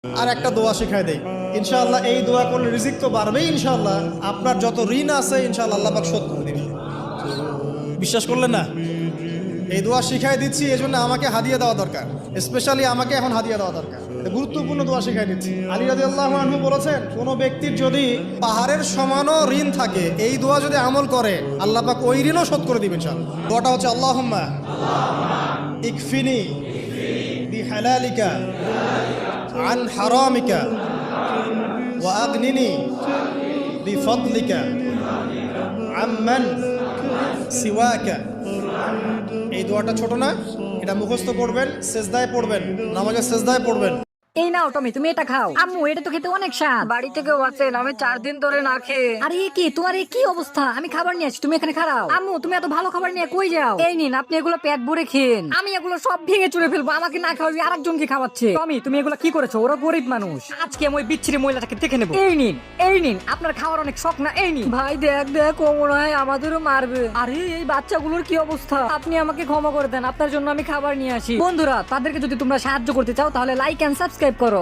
আর একটা দোয়া শেখায় দেই, ইনশাআল্লাহ এই দোয়া করলে রিজিক তো বাড়বেই ইনশাআল্লাহ, আপনার যত ঋণ আছে ইনশাআল্লাহ আল্লাহ পাক শোধ করে দিবেন। বিশ্বাস করলেন না? এই দোয়া শিখাই দিচ্ছি, এই জন্য আমাকে হাদিয়া দেওয়া দরকার, স্পেশালি আমাকে এখন হাদিয়া দেওয়া দরকার। গুরুত্বপূর্ণ দোয়া শিখাই দিচ্ছি। আলী রাদিয়াল্লাহু আনহু বলেছেন, কোনো ব্যক্তির যদি পাহাড়ের সমানও ঋণ থাকে, এই দোয়া যদি আমল করে আল্লাহ পাক ওই ঋণও শোধ করে দিবেন ইনশাআল্লাহ। দোয়াটা হচ্ছে আল্লাহুম্মা ইকফিনি বিহালালিকা আন হারামিকা ওয়া আগনিনি বিফদলিকা আম্মান সিওয়াকা। এই দোয়াটা ছোট না, এটা মুখস্থ করবেন, সেজদায় পড়বেন, নামাজের সেজদায় পড়বেন। এই নাও টমি, তুমি এটা খাও। আম্মু, এটা তো খেতে অনেক স্বাদ। বাড়ি থেকে আছেন, আমি 4 দিন ধরে না খেয়ে। আরে এ কি, তোমার এই কি অবস্থা? আমি খাবার নিয়ে আসছি, তুমি এখানে খারাও। আম্মু, তুমি এত ভালো খাবার নিয়ে কই যাও? এই নিন, আপনি এগুলো পেট ভরে খেন। আমি এগুলো সব ভেঙে চুরে ফেলবো, আমাকে না খাওয়াবি আরেকজনকে খাওয়াচ্ছে। টমি, তুমি এগুলো কি করেছো? ওরা গরিব মানুষ, আজকে আমি ওই বিচ্ছিরি মহিলাটাকে দেখে নেবো। এই নিন, এই নিন, আপনার খাওয়ার অনেক শখ না? এই নিন। ভাই দেখ দেখ, ও মনে হয় আমাদেরও মারবে। আরে এই বাচ্চাগুলোর কি অবস্থা? আপনি আমাকে ক্ষমা করে দেন, আপনার জন্য আমি খাবার নিয়ে আসি। বন্ধুরা, তাদেরকে যদি তোমরা সাহায্য করতে চাও তাহলে লাইক এন্ড সাবস্ক্রাইব করো।